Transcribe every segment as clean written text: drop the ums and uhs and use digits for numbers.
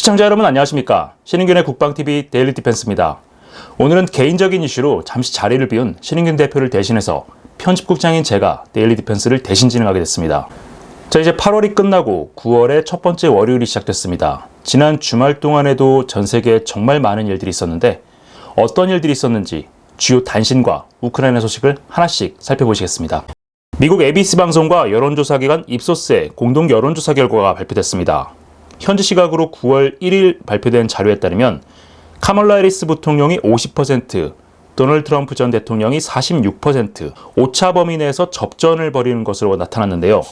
시청자 여러분 안녕하십니까? 신인균의 국방TV 데일리 디펜스입니다. 오늘은 개인적인 이슈로 잠시 자리를 비운 신인균 대표를 대신해서 편집국장인 제가 데일리 디펜스를 대신 진행하게 됐습니다. 자, 이제 8월이 끝나고 9월의 첫 번째 월요일이 시작됐습니다. 지난 주말 동안에도 전 세계에 정말 많은 일들이 있었는데 어떤 일들이 있었는지 주요 단신과 우크라이나 소식을 하나씩 살펴보시겠습니다. 미국 ABC 방송과 여론조사기관 입소스의 공동 여론조사 결과가 발표됐습니다. 현지 시각으로 9월 1일 발표된 자료에 따르면 카멀라 해리스 부통령이 50%, 도널드 트럼프 전 대통령이 46%, 오차 범위 내에서 접전을 벌이는 것으로 나타났는데요.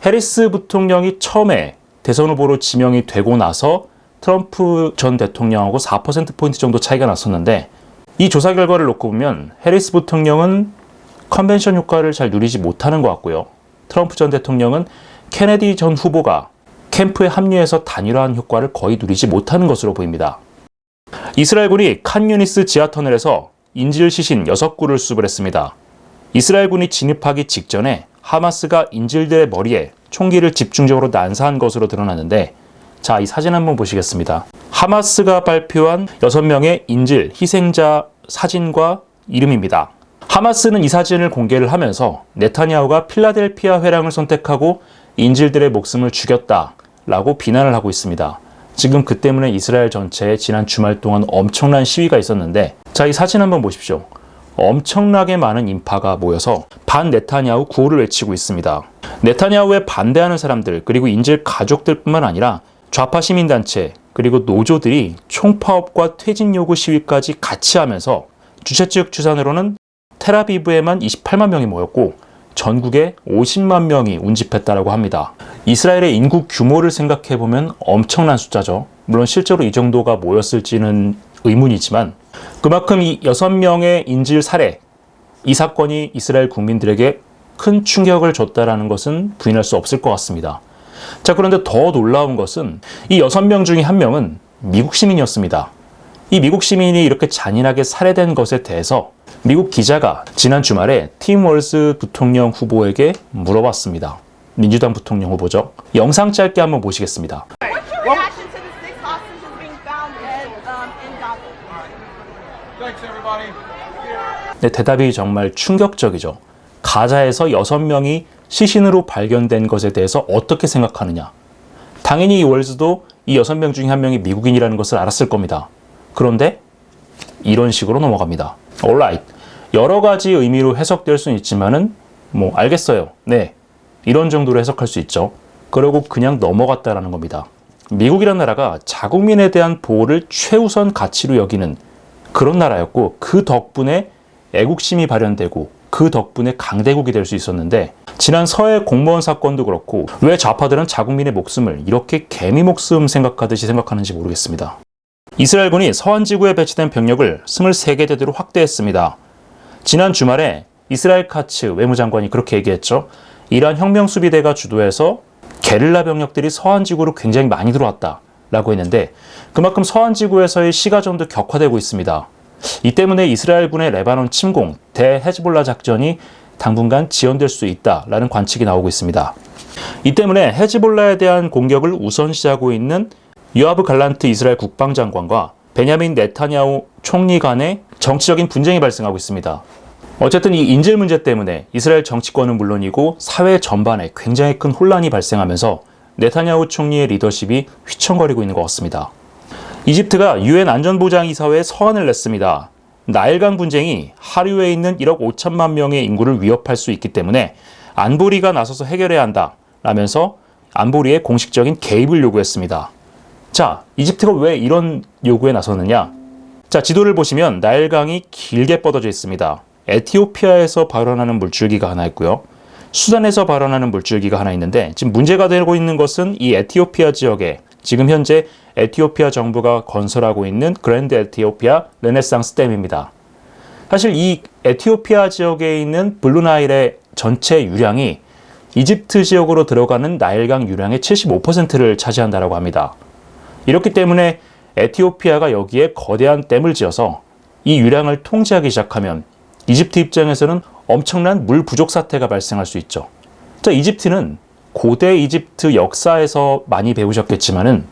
해리스 부통령이 처음에 대선 후보로 지명이 되고 나서 트럼프 전 대통령하고 4%포인트 정도 차이가 났었는데 이 조사 결과를 놓고 보면 해리스 부통령은 컨벤션 효과를 잘 누리지 못하는 것 같고요. 트럼프 전 대통령은 케네디 전 후보가 캠프에 합류해서 단일화한 효과를 거의 누리지 못하는 것으로 보입니다. 이스라엘군이 칸 유니스 지하터널에서 인질 시신 6구를 수습을 했습니다. 이스라엘군이 진입하기 직전에 하마스가 인질들의 머리에 총기를 집중적으로 난사한 것으로 드러났는데 자, 이 사진 한번 보시겠습니다. 하마스가 발표한 6명의 인질 희생자 사진과 이름입니다. 하마스는 이 사진을 공개를 하면서 네타냐후가 필라델피아 회랑을 선택하고 인질들의 목숨을 죽였다라고 비난을 하고 있습니다. 지금 그 때문에 이스라엘 전체에 지난 주말 동안 엄청난 시위가 있었는데 자, 이 사진 한번 보십시오. 엄청나게 많은 인파가 모여서 반 네타냐후 구호를 외치고 있습니다. 네타냐후에 반대하는 사람들 그리고 인질 가족들뿐만 아니라 좌파 시민단체 그리고 노조들이 총파업과 퇴진 요구 시위까지 같이 하면서 주최 측 추산으로는 텔아비브에만 28만 명이 모였고 전국에 50만 명이 운집했다고 합니다. 이스라엘의 인구 규모를 생각해보면 엄청난 숫자죠. 물론 실제로 이 정도가 모였을지는 의문이지만 그만큼 이 6명의 인질 살해, 이 사건이 이스라엘 국민들에게 큰 충격을 줬다는 것은 부인할 수 없을 것 같습니다. 자, 그런데 더 놀라운 것은 이 6명 중에 1명은 미국 시민이었습니다. 이 미국 시민이 이렇게 잔인하게 살해된 것에 대해서 미국 기자가 지난 주말에 팀 월즈 부통령 후보에게 물어봤습니다. 민주당 부통령 후보죠. 영상 짧게 한번 보시겠습니다. 네, 대답이 정말 충격적이죠. 가자에서 6명이 시신으로 발견된 것에 대해서 어떻게 생각하느냐. 당연히 이 월즈도 이 6명 중에 1명이 미국인이라는 것을 알았을 겁니다. 그런데 이런 식으로 넘어갑니다. alright. 여러 가지 의미로 해석될 수는 있지만은 뭐 알겠어요. 네. 이런 정도로 해석할 수 있죠. 그러고 그냥 넘어갔다라는 겁니다. 미국이라는 나라가 자국민에 대한 보호를 최우선 가치로 여기는 그런 나라였고 그 덕분에 애국심이 발현되고 그 덕분에 강대국이 될 수 있었는데 지난 서해 공무원 사건도 그렇고 왜 좌파들은 자국민의 목숨을 이렇게 개미 목숨 생각하듯이 생각하는지 모르겠습니다. 이스라엘군이 서한 지구에 배치된 병력을 23개 대대로 확대했습니다. 지난 주말에 이스라엘 카츠 외무장관이 그렇게 얘기했죠. 이란 혁명수비대가 주도해서 게릴라 병력들이 서한 지구로 굉장히 많이 들어왔다라고 했는데 그만큼 서한 지구에서의 시가전도 격화되고 있습니다. 이 때문에 이스라엘군의 레바논 침공, 대헤즈볼라 작전이 당분간 지연될 수 있다라는 관측이 나오고 있습니다. 이 때문에 헤즈볼라에 대한 공격을 우선시하고 있는 요아브 갈란트 이스라엘 국방장관과 베냐민 네타냐후 총리 간의 정치적인 분쟁이 발생하고 있습니다. 어쨌든 이 인질 문제 때문에 이스라엘 정치권은 물론이고 사회 전반에 굉장히 큰 혼란이 발생하면서 네타냐후 총리의 리더십이 휘청거리고 있는 것 같습니다. 이집트가 유엔 안전보장이사회에 서한을 냈습니다. 나일강 분쟁이 하류에 있는 1억 5천만 명의 인구를 위협할 수 있기 때문에 안보리가 나서서 해결해야 한다라면서 안보리의 공식적인 개입을 요구했습니다. 자, 이집트가 왜 이런 요구에 나서느냐? 자, 지도를 보시면 나일강이 길게 뻗어져 있습니다. 에티오피아에서 발원하는 물줄기가 하나 있고요. 수단에서 발원하는 물줄기가 하나 있는데 지금 문제가 되고 있는 것은 이 에티오피아 지역에 지금 현재 에티오피아 정부가 건설하고 있는 그랜드 에티오피아 르네상스 댐입니다. 사실 이 에티오피아 지역에 있는 블루나일의 전체 유량이 이집트 지역으로 들어가는 나일강 유량의 75%를 차지한다고 합니다. 이렇기 때문에 에티오피아가 여기에 거대한 댐을 지어서 이 유량을 통제하기 시작하면 이집트 입장에서는 엄청난 물 부족 사태가 발생할 수 있죠. 자, 이집트는 고대 이집트 역사에서 많이 배우셨겠지만은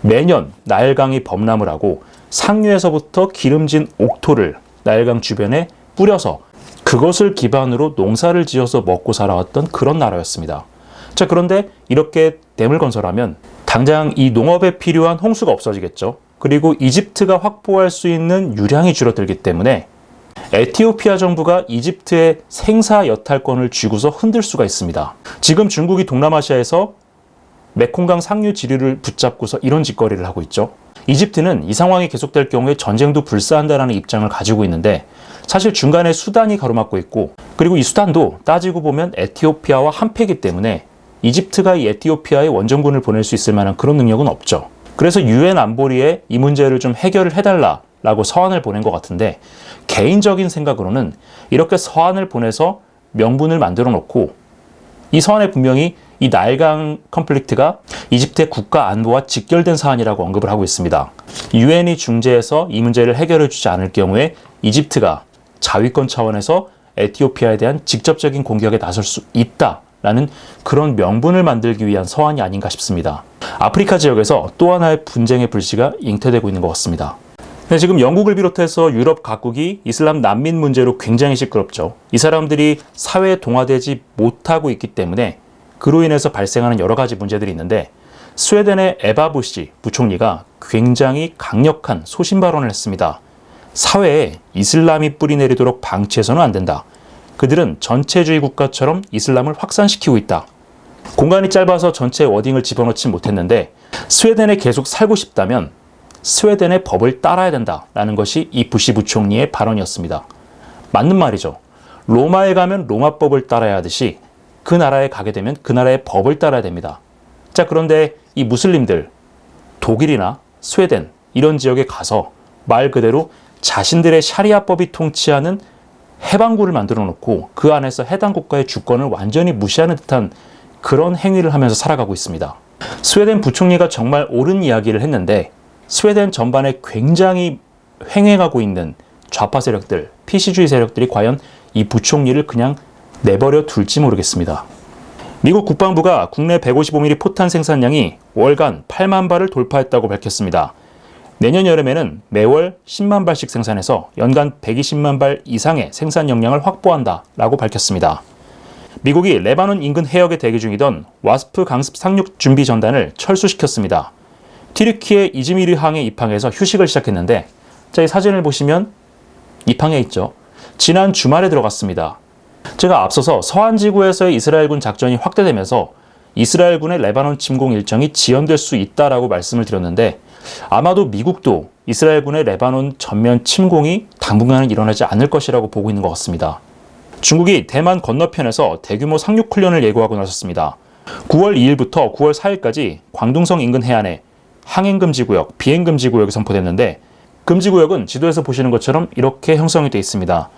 매년 나일강이 범람을 하고 상류에서부터 기름진 옥토를 나일강 주변에 뿌려서 그것을 기반으로 농사를 지어서 먹고 살아왔던 그런 나라였습니다. 자, 그런데 이렇게 댐을 건설하면 당장 이 농업에 필요한 홍수가 없어지겠죠. 그리고 이집트가 확보할 수 있는 유량이 줄어들기 때문에 에티오피아 정부가 이집트의 생사 여탈권을 쥐고서 흔들 수가 있습니다. 지금 중국이 동남아시아에서 메콩강 상류 지류를 붙잡고서 이런 짓거리를 하고 있죠. 이집트는 이 상황이 계속될 경우에 전쟁도 불사한다라는 입장을 가지고 있는데 사실 중간에 수단이 가로막고 있고 그리고 이 수단도 따지고 보면 에티오피아와 한패이기 때문에 이집트가 이 에티오피아에 원정군을 보낼 수 있을 만한 그런 능력은 없죠. 그래서 유엔 안보리에 이 문제를 좀 해결을 해달라라고 서한을 보낸 것 같은데 개인적인 생각으로는 이렇게 서한을 보내서 명분을 만들어 놓고 이 서한에 분명히 이 나일강 컨플릭트가 이집트의 국가 안보와 직결된 사안이라고 언급을 하고 있습니다. 유엔이 중재해서 이 문제를 해결해 주지 않을 경우에 이집트가 자위권 차원에서 에티오피아에 대한 직접적인 공격에 나설 수 있다라는 그런 명분을 만들기 위한 서한이 아닌가 싶습니다. 아프리카 지역에서 또 하나의 분쟁의 불씨가 잉태되고 있는 것 같습니다. 근데 지금 영국을 비롯해서 유럽 각국이 이슬람 난민 문제로 굉장히 시끄럽죠. 이 사람들이 사회에 동화되지 못하고 있기 때문에 그로 인해서 발생하는 여러 가지 문제들이 있는데 스웨덴의 에바 부시 부총리가 굉장히 강력한 소신 발언을 했습니다. 사회에 이슬람이 뿌리내리도록 방치해서는 안 된다. 그들은 전체주의 국가처럼 이슬람을 확산시키고 있다. 공간이 짧아서 전체 워딩을 집어넣지 못했는데 스웨덴에 계속 살고 싶다면 스웨덴의 법을 따라야 된다라는 것이 이 부시 부총리의 발언이었습니다. 맞는 말이죠. 로마에 가면 로마법을 따라야 하듯이 그 나라에 가게 되면 그 나라의 법을 따라야 됩니다. 자, 그런데 이 무슬림들, 독일이나 스웨덴 이런 지역에 가서 말 그대로 자신들의 샤리아법이 통치하는 해방구를 만들어 놓고 그 안에서 해당 국가의 주권을 완전히 무시하는 듯한 그런 행위를 하면서 살아가고 있습니다. 스웨덴 부총리가 정말 옳은 이야기를 했는데 스웨덴 전반에 굉장히 횡행하고 있는 좌파 세력들, PC주의 세력들이 과연 이 부총리를 그냥 내버려 둘지 모르겠습니다. 미국 국방부가 국내 155mm 포탄 생산량이 월간 8만 발을 돌파했다고 밝혔습니다. 내년 여름에는 매월 10만 발씩 생산해서 연간 120만 발 이상의 생산 역량을 확보한다라고 밝혔습니다. 미국이 레바논 인근 해역에 대기 중이던 와스프 강습 상륙 준비 전단을 철수시켰습니다. 튀르키예 이즈미르 항에 입항해서 휴식을 시작했는데 자, 이 사진을 보시면 입항해 있죠. 지난 주말에 들어갔습니다. 제가 앞서서 서한지구에서의 이스라엘군 작전이 확대되면서 이스라엘군의 레바논 침공 일정이 지연될 수 있다라고 말씀을 드렸는데 아마도 미국도 이스라엘군의 레바논 전면 침공이 당분간은 일어나지 않을 것이라고 보고 있는 것 같습니다. 중국이 대만 건너편에서 대규모 상륙훈련을 예고하고 나섰습니다. 9월 2일부터 9월 4일까지 광둥성 인근 해안에 항행금지구역, 비행금지구역이 선포됐는데 금지구역은 지도에서 보시는 것처럼 이렇게 형성이 되어 있습니다.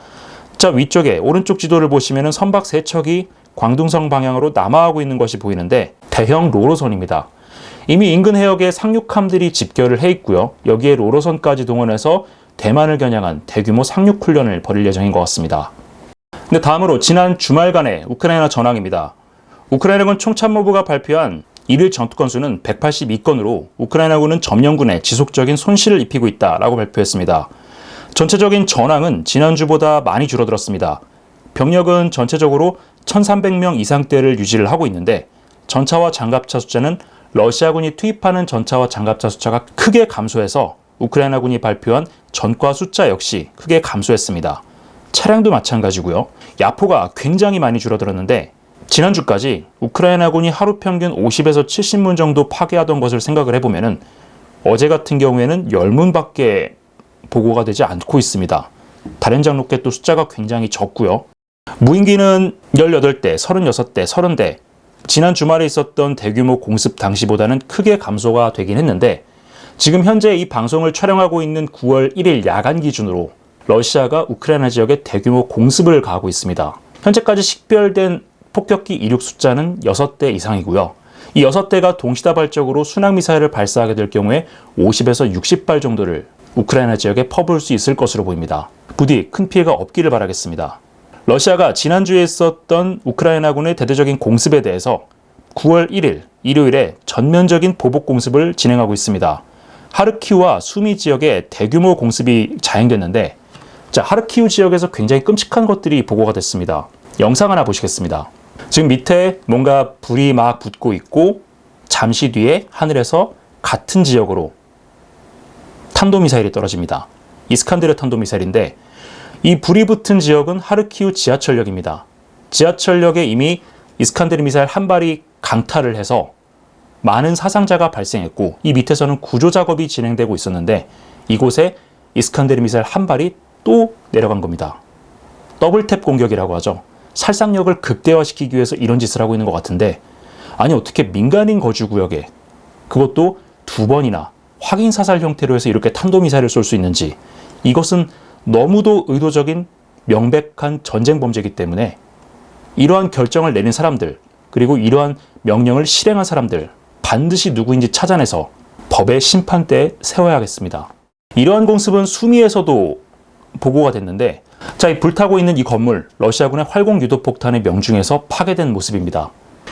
자, 위쪽에 오른쪽 지도를 보시면 선박 3척이 광둥성 방향으로 남하하고 있는 것이 보이는데 대형 로로선입니다. 이미 인근 해역에 상륙함들이 집결을 해 있고요. 여기에 로로선까지 동원해서 대만을 겨냥한 대규모 상륙훈련을 벌일 예정인 것 같습니다. 근데 다음으로 지난 주말간의 우크라이나 전황입니다. 우크라이나군 총참모부가 발표한 일일 전투 건수는 182건으로 우크라이나군은 점령군에 지속적인 손실을 입히고 있다라고 발표했습니다. 전체적인 전황은 지난주보다 많이 줄어들었습니다. 병력은 전체적으로 1,300명 이상대를 유지를 하고 있는데 전차와 장갑차 숫자는 러시아군이 투입하는 전차와 장갑차 숫자가 크게 감소해서 우크라이나군이 발표한 전과 숫자 역시 크게 감소했습니다. 차량도 마찬가지고요. 야포가 굉장히 많이 줄어들었는데 지난주까지 우크라이나군이 하루 평균 50에서 70문 정도 파괴하던 것을 생각을 해보면 어제 같은 경우에는 10문밖에 보고가 되지 않고 있습니다. 다련장 로켓도 숫자가 굉장히 적고요. 무인기는 18대, 36대, 30대 지난 주말에 있었던 대규모 공습 당시보다는 크게 감소가 되긴 했는데 지금 현재 이 방송을 촬영하고 있는 9월 1일 야간 기준으로 러시아가 우크라이나 지역에 대규모 공습을 가하고 있습니다. 현재까지 식별된 폭격기 이륙 숫자는 6대 이상이고요. 이 6대가 동시다발적으로 순항미사일을 발사하게 될 경우에 50에서 60발 정도를 우크라이나 지역에 퍼부을 수 있을 것으로 보입니다. 부디 큰 피해가 없기를 바라겠습니다. 러시아가 지난주에 있었던 우크라이나군의 대대적인 공습에 대해서 9월 1일 일요일에 전면적인 보복 공습을 진행하고 있습니다. 하르키우와 수미 지역에 대규모 공습이 자행됐는데, 자, 하르키우 지역에서 굉장히 끔찍한 것들이 보고가 됐습니다. 영상 하나 보시겠습니다. 지금 밑에 뭔가 불이 막 붙고 있고, 잠시 뒤에 하늘에서 같은 지역으로 탄도미사일이 떨어집니다. 이스칸데르 탄도미사일인데, 이 불이 붙은 지역은 하르키우 지하철역입니다. 지하철역에 이미 이스칸데르 미사일 한 발이 강탈을 해서 많은 사상자가 발생했고, 이 밑에서는 구조 작업이 진행되고 있었는데, 이곳에 이스칸데르 미사일 한 발이 또 내려간 겁니다. 더블탭 공격이라고 하죠. 살상력을 극대화시키기 위해서 이런 짓을 하고 있는 것 같은데, 아니 어떻게 민간인 거주구역에 그것도 2번이나 확인 사살 형태로 해서 이렇게 탄도미사일을 쏠 수 있는지, 이것은 너무도 의도적인 명백한 전쟁 범죄이기 때문에 이러한 결정을 내린 사람들, 그리고 이러한 명령을 실행한 사람들 반드시 누구인지 찾아내서 법의 심판대에 세워야겠습니다. 이러한 공습은 수미에서도 보고가 됐는데, 자, 이 불타고 있는 이 건물, 러시아군의 활공 유도 폭탄에 명중해서 파괴된 모습입니다.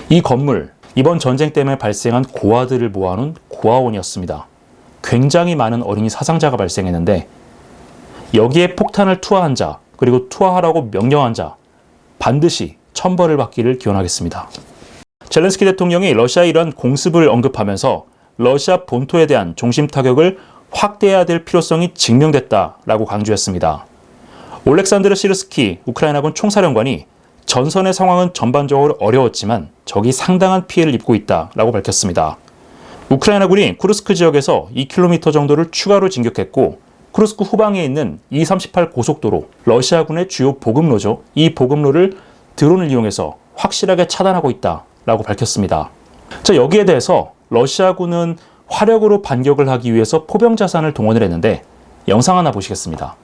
이 건물, 이번 전쟁 때문에 발생한 고아들을 모아놓은 고아원이었습니다. 굉장히 많은 어린이 사상자가 발생했는데, 여기에 폭탄을 투하한 자, 그리고 투하하라고 명령한 자 반드시 천벌을 받기를 기원하겠습니다. 젤렌스키 대통령이 러시아의 이러한 공습을 언급하면서 러시아 본토에 대한 중심 타격을 확대해야 될 필요성이 증명됐다라고 강조했습니다. 올렉산드르 시르스키 우크라이나군 총사령관이 전선의 상황은 전반적으로 어려웠지만 적이 상당한 피해를 입고 있다라고 밝혔습니다. 우크라이나군이 쿠르스크 지역에서 2km 정도를 추가로 진격했고, 쿠르스크 후방에 있는 E38 고속도로, 러시아군의 주요 보급로죠. 이 보급로를 드론을 이용해서 확실하게 차단하고 있다라고 밝혔습니다. 자, 여기에 대해서 러시아군은 화력으로 반격을 하기 위해서 포병 자산을 동원을 했는데, 영상 하나 보시겠습니다.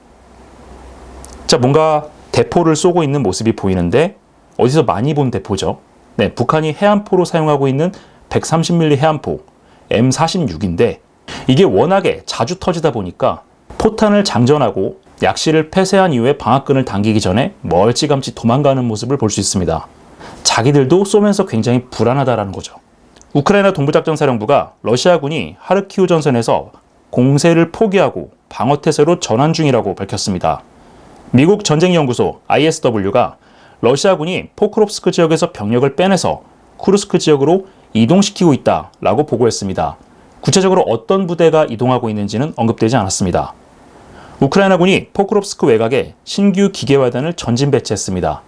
자, 뭔가 대포를 쏘고 있는 모습이 보이는데, 어디서 많이 본 대포죠. 네, 북한이 해안포로 사용하고 있는 130mm 해안포 M46인데, 이게 워낙에 자주 터지다 보니까 포탄을 장전하고 약실을 폐쇄한 이후에 방앗끈을 당기기 전에 멀찌감치 도망가는 모습을 볼 수 있습니다. 자기들도 쏘면서 굉장히 불안하다라는 거죠. 우크라이나 동부작전사령부가 러시아군이 하르키우 전선에서 공세를 포기하고 방어태세로 전환 중이라고 밝혔습니다. 미국 전쟁연구소 ISW가 러시아군이 포크롭스크 지역에서 병력을 빼내서 쿠르스크 지역으로 이동시키고 있다라고 보고했습니다. 구체적으로 어떤 부대가 이동하고 있는지는 언급되지 않았습니다. 우크라이나군이 포크롭스크 외곽에 신규 기계화단을 전진 배치했습니다.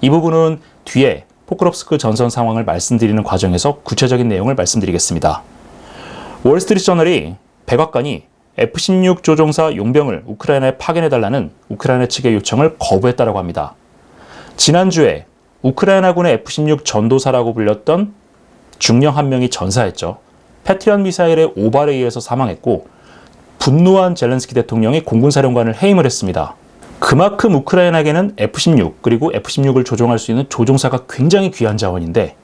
이 부분은 뒤에 포크롭스크 전선 상황을 말씀드리는 과정에서 구체적인 내용을 말씀드리겠습니다. 월스트리트저널이 백악관이 F-16 조종사 용병을 우크라이나에 파견해달라는 우크라이나 측의 요청을 거부했다고 합니다. 지난주에 우크라이나군의 F-16 전도사라고 불렸던 중령 한 명이 전사했죠. 패트리엇 미사일의 오발에 의해서 사망했고, 분노한 젤렌스키 대통령이 공군사령관을 해임을 했습니다. 그만큼 우크라이나에게는 F-16 그리고 F-16을 조종할 수 있는 조종사가 굉장히 귀한 자원인데,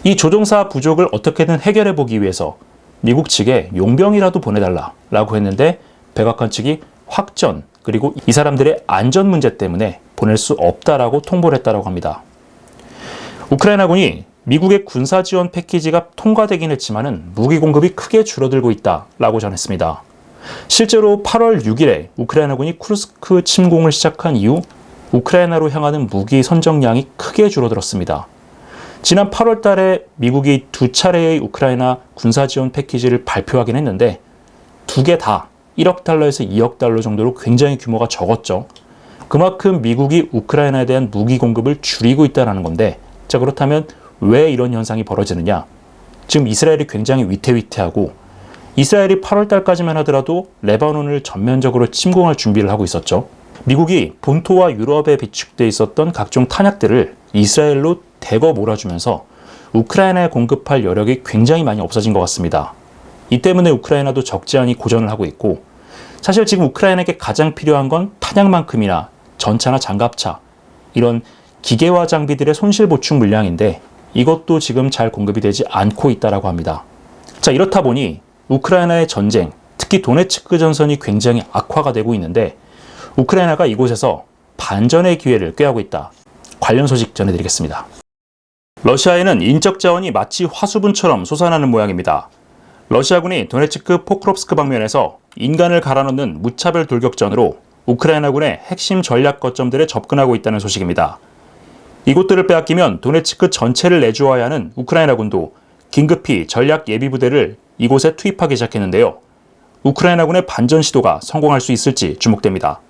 이 조종사 부족을 어떻게든 해결해 보기 위해서 미국 측에 용병이라도 보내달라고 했는데, 백악관 측이 확전 그리고 이 사람들의 안전 문제 때문에 보낼 수 없다라고 통보를 했다고 합니다. 우크라이나군이 미국의 군사 지원 패키지가 통과되긴 했지만은 무기 공급이 크게 줄어들고 있다라고 전했습니다. 실제로 8월 6일에 우크라이나군이 쿠르스크 침공을 시작한 이후 우크라이나로 향하는 무기 선정량이 크게 줄어들었습니다. 지난 8월 달에 미국이 2차례의 우크라이나 군사 지원 패키지를 발표하긴 했는데, 2개 다 1억 달러에서 2억 달러 정도로 굉장히 규모가 적었죠. 그만큼 미국이 우크라이나에 대한 무기 공급을 줄이고 있다는 건데, 자, 그렇다면 왜 이런 현상이 벌어지느냐? 지금 이스라엘이 굉장히 위태위태하고, 이스라엘이 8월 달까지만 하더라도 레바논을 전면적으로 침공할 준비를 하고 있었죠. 미국이 본토와 유럽에 비축돼 있었던 각종 탄약들을 이스라엘로 대거 몰아주면서 우크라이나에 공급할 여력이 굉장히 많이 없어진 것 같습니다. 이 때문에 우크라이나도 적지 않이 고전을 하고 있고, 사실 지금 우크라이나에게 가장 필요한 건 탄약만큼이나 전차나 장갑차, 이런 기계화 장비들의 손실 보충 물량인데, 이것도 지금 잘 공급이 되지 않고 있다고 합니다. 자, 이렇다 보니 우크라이나의 전쟁, 특히 도네츠크 전선이 굉장히 악화가 되고 있는데, 우크라이나가 이곳에서 반전의 기회를 꾀하고 있다. 관련 소식 전해드리겠습니다. 러시아에는 인적 자원이 마치 화수분처럼 솟아나는 모양입니다. 러시아군이 도네츠크 포크롭스크 방면에서 인간을 갈아넣는 무차별 돌격전으로 우크라이나군의 핵심 전략 거점들에 접근하고 있다는 소식입니다. 이곳들을 빼앗기면 도네츠크 전체를 내주어야 하는 우크라이나군도 긴급히 전략 예비부대를 이곳에 투입하기 시작했는데요. 우크라이나군의 반전 시도가 성공할 수 있을지 주목됩니다.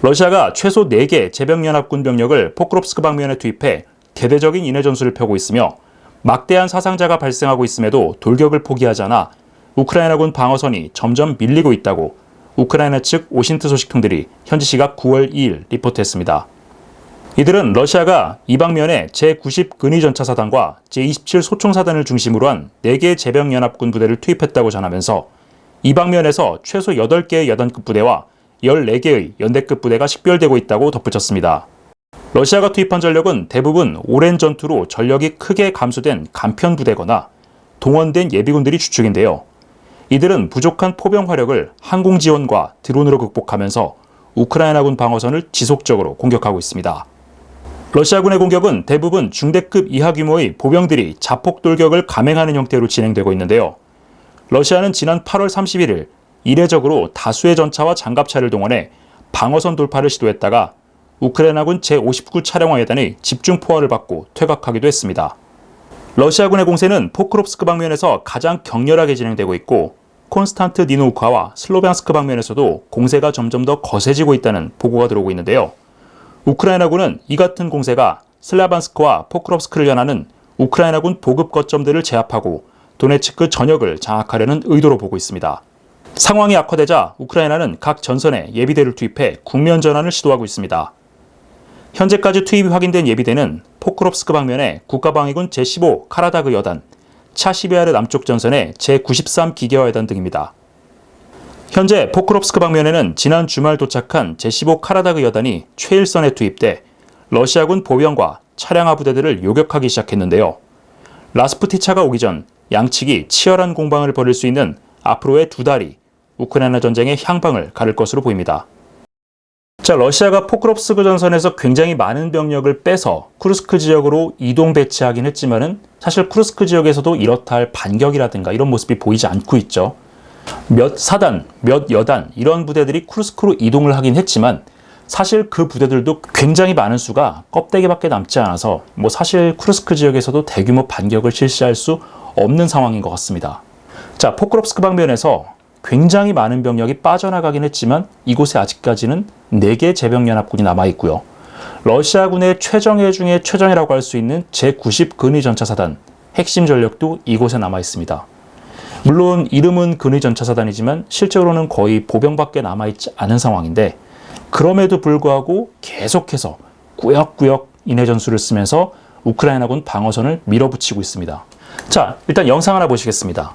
러시아가 최소 4개 제병연합군 병력을 포크롭스크 방면에 투입해 대대적인 인해 전술을 펴고 있으며 막대한 사상자가 발생하고 있음에도 돌격을 포기하지 않아 우크라이나군 방어선이 점점 밀리고 있다고 우크라이나 측 오신트 소식통들이 현지 시각 9월 2일 리포트했습니다. 이들은 러시아가 이 방면에 제90 근위전차사단과 제27 소총사단을 중심으로 한 4개 제병연합군 부대를 투입했다고 전하면서 이 방면에서 최소 8개의 여단급 부대와 14개의 연대급 부대가 식별되고 있다고 덧붙였습니다. 러시아가 투입한 전력은 대부분 오랜 전투로 전력이 크게 감소된 간편 부대거나 동원된 예비군들이 주축인데요. 이들은 부족한 포병 화력을 항공 지원과 드론으로 극복하면서 우크라이나군 방어선을 지속적으로 공격하고 있습니다. 러시아군의 공격은 대부분 중대급 이하 규모의 보병들이 자폭 돌격을 감행하는 형태로 진행되고 있는데요. 러시아는 지난 8월 31일 이례적으로 다수의 전차와 장갑차를 동원해 방어선 돌파를 시도했다가 우크라이나군 제59 차량화 예단의 집중 포화를 받고 퇴각하기도 했습니다. 러시아군의 공세는 포크롭스크 방면에서 가장 격렬하게 진행되고 있고 콘스탄트 니노우카와 슬로비안스크 방면에서도 공세가 점점 더 거세지고 있다는 보고가 들어오고 있는데요. 우크라이나군은 이 같은 공세가 슬라반스크와 포크롭스크를 연하는 우크라이나군 보급 거점들을 제압하고 도네츠크 전역을 장악하려는 의도로 보고 있습니다. 상황이 악화되자 우크라이나는 각 전선에 예비대를 투입해 국면 전환을 시도하고 있습니다. 현재까지 투입이 확인된 예비대는 포크롭스크 방면에 국가방위군 제15 카라다그 여단, 차시베아르 남쪽 전선의 제93 기계화 여단 등입니다. 현재 포크롭스크 방면에는 지난 주말 도착한 제15 카라다그 여단이 최일선에 투입돼 러시아군 보병과 차량화 부대들을 요격하기 시작했는데요. 라스푸티차가 오기 전 양측이 치열한 공방을 벌일 수 있는 앞으로의 2달이 우크라이나 전쟁의 향방을 가를 것으로 보입니다. 자, 러시아가 포크롭스크 전선에서 굉장히 많은 병력을 빼서 쿠르스크 지역으로 이동 배치하긴 했지만은 사실 쿠르스크 지역에서도 이렇다 할 반격이라든가 이런 모습이 보이지 않고 있죠. 몇 사단, 몇 여단 이런 부대들이 쿠르스크로 이동을 하긴 했지만 사실 그 부대들도 굉장히 많은 수가 껍데기밖에 남지 않아서 사실 쿠르스크 지역에서도 대규모 반격을 실시할 수 없는 상황인 것 같습니다. 자, 포크롭스크 방면에서 굉장히 많은 병력이 빠져나가긴 했지만 이곳에 아직까지는 4개 제병연합군이 남아있고요. 러시아군의 최정예 중에 최정예라고 할 수 있는 제90 근위전차사단 핵심 전력도 이곳에 남아있습니다. 물론 이름은 근위전차사단이지만 실제로는 거의 보병밖에 남아있지 않은 상황인데 그럼에도 불구하고 계속해서 꾸역꾸역 인해 전술을 쓰면서 우크라이나군 방어선을 밀어붙이고 있습니다. 자, 일단 영상 하나 보시겠습니다.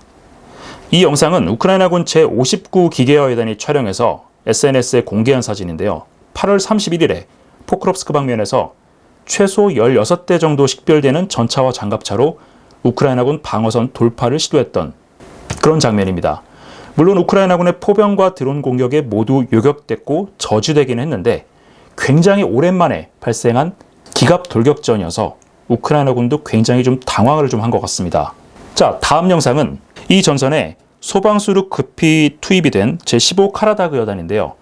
이 영상은 우크라이나군 제59 기계화 여단이 촬영해서 SNS에 공개한 사진인데요. 8월 31일에 포크롭스크 방면에서 최소 16대 정도 식별되는 전차와 장갑차로 우크라이나군 방어선 돌파를 시도했던 그런 장면입니다. 물론 우크라이나군의 포병과 드론 공격에 모두 요격됐고 저지되긴 했는데 굉장히 오랜만에 발생한 기갑 돌격전이어서 우크라이나군도 굉장히 좀 당황을 한 것 같습니다. 자, 다음 영상은 이 전선에 소방수로 급히 투입이 된 제15 카라다그 여단인데요.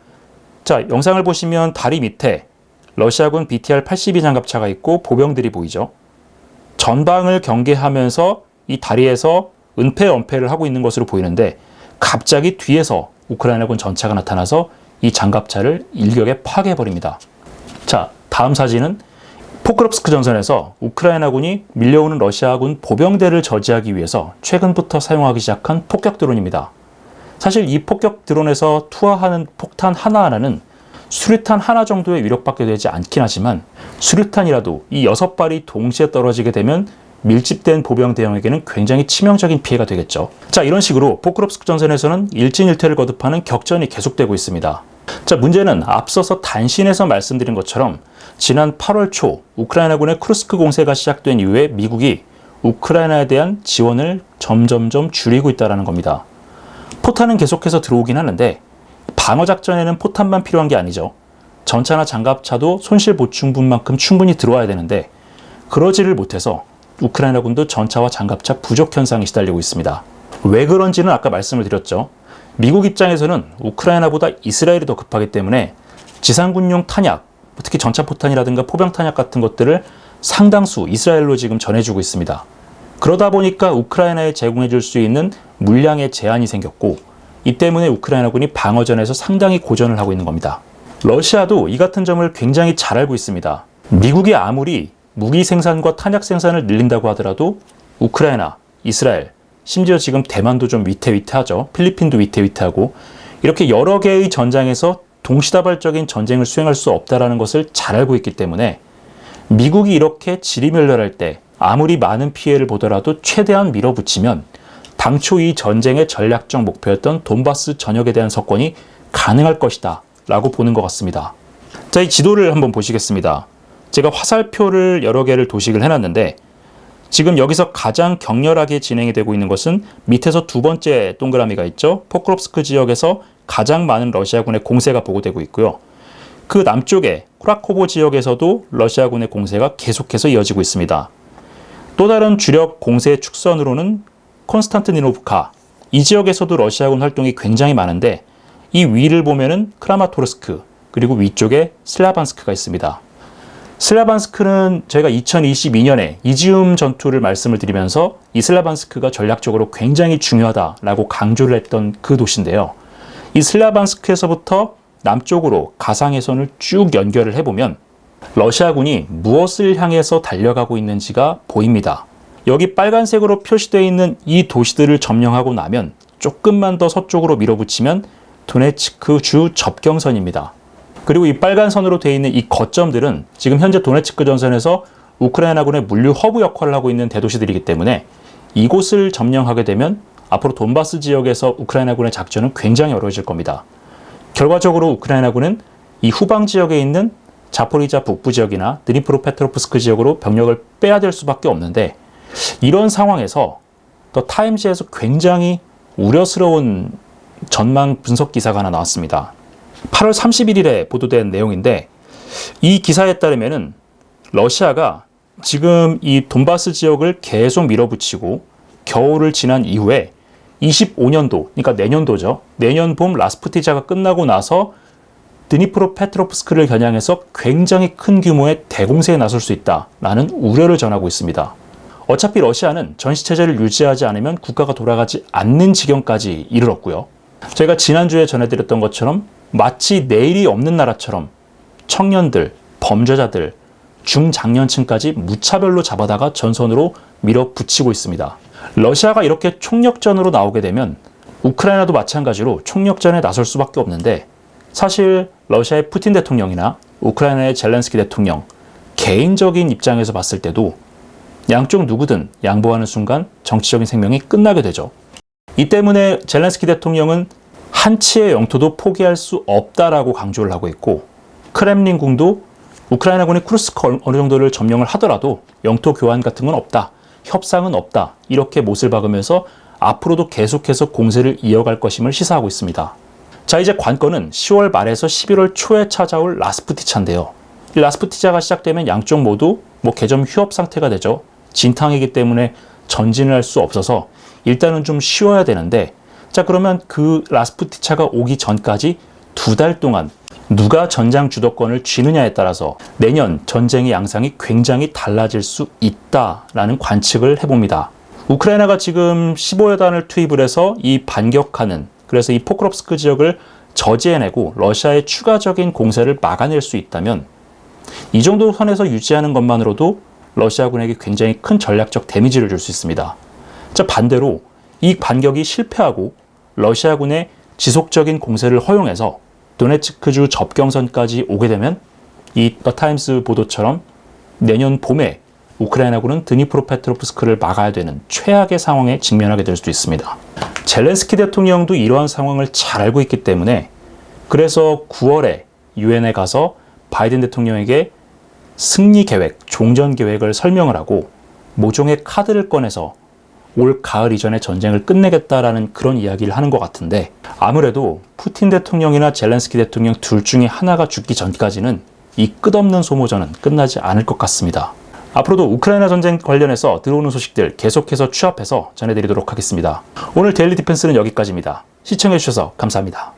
자, 영상을 보시면 다리 밑에 러시아군 BTR-82 장갑차가 있고 보병들이 보이죠. 전방을 경계하면서 이 다리에서 은폐-은폐를 하고 있는 것으로 보이는데 갑자기 뒤에서 우크라이나군 전차가 나타나서 이 장갑차를 일격에 파괴해버립니다. 자, 다음 사진은 포크롭스크 전선에서 우크라이나군이 밀려오는 러시아군 보병대를 저지하기 위해서 최근부터 사용하기 시작한 폭격 드론입니다. 사실 이 폭격 드론에서 투하하는 폭탄 하나하나는 수류탄 하나 정도의 위력밖에 되지 않긴 하지만 수류탄이라도 이 6발이 동시에 떨어지게 되면 밀집된 보병 대형에게는 굉장히 치명적인 피해가 되겠죠. 자, 이런 식으로 포크롭스크 전선에서는 일진일퇴를 거듭하는 격전이 계속되고 있습니다. 자, 문제는 앞서서 단신에서 말씀드린 것처럼 지난 8월 초 우크라이나군의 쿠르스크 공세가 시작된 이후에 미국이 우크라이나에 대한 지원을 점점점 줄이고 있다는 겁니다. 포탄은 계속해서 들어오긴 하는데 방어작전에는 포탄만 필요한 게 아니죠. 전차나 장갑차도 손실 보충분만큼 충분히 들어와야 되는데 그러지를 못해서 우크라이나군도 전차와 장갑차 부족 현상에 시달리고 있습니다. 왜 그런지는 아까 말씀을 드렸죠. 미국 입장에서는 우크라이나보다 이스라엘이 더 급하기 때문에 지상군용 탄약, 특히 전차포탄이라든가 포병탄약 같은 것들을 상당수 이스라엘로 지금 전해주고 있습니다. 그러다 보니까 우크라이나에 제공해줄 수 있는 물량에 제한이 생겼고, 이 때문에 우크라이나군이 방어전에서 상당히 고전을 하고 있는 겁니다. 러시아도 이 같은 점을 굉장히 잘 알고 있습니다. 미국이 아무리 무기 생산과 탄약 생산을 늘린다고 하더라도 우크라이나, 이스라엘, 심지어 지금 대만도 좀 위태위태하죠. 필리핀도 위태위태하고, 이렇게 여러 개의 전장에서 동시다발적인 전쟁을 수행할 수 없다는 것을 잘 알고 있기 때문에 미국이 이렇게 지리멸렬할 때 아무리 많은 피해를 보더라도 최대한 밀어붙이면 당초 이 전쟁의 전략적 목표였던 돈바스 전역에 대한 석권이 가능할 것이다 라고 보는 것 같습니다. 자, 이 지도를 한번 보시겠습니다. 제가 화살표를 여러 개를 도식을 해놨는데, 지금 여기서 가장 격렬하게 진행이 되고 있는 것은 밑에서 두 번째 동그라미가 있죠. 포크롭스크 지역에서 가장 많은 러시아군의 공세가 보고되고 있고요. 그 남쪽에 쿠라코보 지역에서도 러시아군의 공세가 계속해서 이어지고 있습니다. 또 다른 주력 공세 축선으로는 콘스탄티니노브카, 이 지역에서도 러시아군 활동이 굉장히 많은데, 이 위를 보면은 크라마토르스크, 그리고 위쪽에 슬라반스크가 있습니다. 슬라반스크는 저희가 2022년에 이지움 전투를 말씀을 드리면서 이 슬라반스크가 전략적으로 굉장히 중요하다라고 강조를 했던 그 도시인데요. 이 슬라반스크에서부터 남쪽으로 가상해선을 쭉 연결을 해보면 러시아군이 무엇을 향해서 달려가고 있는지가 보입니다. 여기 빨간색으로 표시되어 있는 이 도시들을 점령하고 나면 조금만 더 서쪽으로 밀어붙이면 도네츠크 주 접경선입니다. 그리고 이 빨간 선으로 되어 있는 이 거점들은 지금 현재 도네츠크 전선에서 우크라이나군의 물류 허브 역할을 하고 있는 대도시들이기 때문에 이곳을 점령하게 되면 앞으로 돈바스 지역에서 우크라이나군의 작전은 굉장히 어려워질 겁니다. 결과적으로 우크라이나군은 이 후방 지역에 있는 자포리자 북부 지역이나 드니프로페트로프스크 지역으로 병력을 빼야 될 수밖에 없는데, 이런 상황에서 더 타임즈에서 굉장히 우려스러운 전망 분석 기사가 하나 나왔습니다. 8월 31일에 보도된 내용인데, 이 기사에 따르면은 러시아가 지금 이 돈바스 지역을 계속 밀어붙이고 겨울을 지난 이후에 25년도, 그러니까 내년도죠. 내년 봄 라스푸티자가 끝나고 나서 드니프로페트로프스크를 겨냥해서 굉장히 큰 규모의 대공세에 나설 수 있다라는 우려를 전하고 있습니다. 어차피 러시아는 전시체제를 유지하지 않으면 국가가 돌아가지 않는 지경까지 이르렀고요. 제가 지난주에 전해드렸던 것처럼 마치 내일이 없는 나라처럼 청년들, 범죄자들, 중장년층까지 무차별로 잡아다가 전선으로 밀어붙이고 있습니다. 러시아가 이렇게 총력전으로 나오게 되면 우크라이나도 마찬가지로 총력전에 나설 수밖에 없는데, 사실 러시아의 푸틴 대통령이나 우크라이나의 젤렌스키 대통령 개인적인 입장에서 봤을 때도 양쪽 누구든 양보하는 순간 정치적인 생명이 끝나게 되죠. 이 때문에 젤렌스키 대통령은 한치의 영토도 포기할 수 없다라고 강조를 하고 있고, 크렘린궁도 우크라이나군이 쿠르스크 어느 정도를 점령을 하더라도 영토 교환 같은 건 없다, 협상은 없다, 이렇게 못을 박으면서 앞으로도 계속해서 공세를 이어갈 것임을 시사하고 있습니다. 자, 이제 관건은 10월 말에서 11월 초에 찾아올 라스푸티차인데요. 이 라스푸티차가 시작되면 양쪽 모두 개점 휴업 상태가 되죠. 진탕이기 때문에 전진을 할 수 없어서 일단은 좀 쉬어야 되는데, 자, 그러면 그 라스푸티차가 오기 전까지 2달 동안 누가 전장 주도권을 쥐느냐에 따라서 내년 전쟁의 양상이 굉장히 달라질 수 있다라는 관측을 해봅니다. 우크라이나가 지금 15여 단을 투입을 해서 이 반격하는, 그래서 이 포크롭스크 지역을 저지해내고 러시아의 추가적인 공세를 막아낼 수 있다면 이 정도 선에서 유지하는 것만으로도 러시아군에게 굉장히 큰 전략적 데미지를 줄 수 있습니다. 자, 반대로 이 반격이 실패하고 러시아군의 지속적인 공세를 허용해서 도네츠크주 접경선까지 오게 되면 이 더 타임스 보도처럼 내년 봄에 우크라이나군은 드니프로페트로프스크를 막아야 되는 최악의 상황에 직면하게 될 수도 있습니다. 젤렌스키 대통령도 이러한 상황을 잘 알고 있기 때문에, 그래서 9월에 유엔에 가서 바이든 대통령에게 승리 계획, 종전 계획을 설명을 하고 모종의 카드를 꺼내서 올 가을 이전에 전쟁을 끝내겠다라는 그런 이야기를 하는 것 같은데, 아무래도 푸틴 대통령이나 젤렌스키 대통령 둘 중에 하나가 죽기 전까지는 이 끝없는 소모전은 끝나지 않을 것 같습니다. 앞으로도 우크라이나 전쟁 관련해서 들어오는 소식들 계속해서 취합해서 전해드리도록 하겠습니다. 오늘 데일리 디펜스는 여기까지입니다. 시청해주셔서 감사합니다.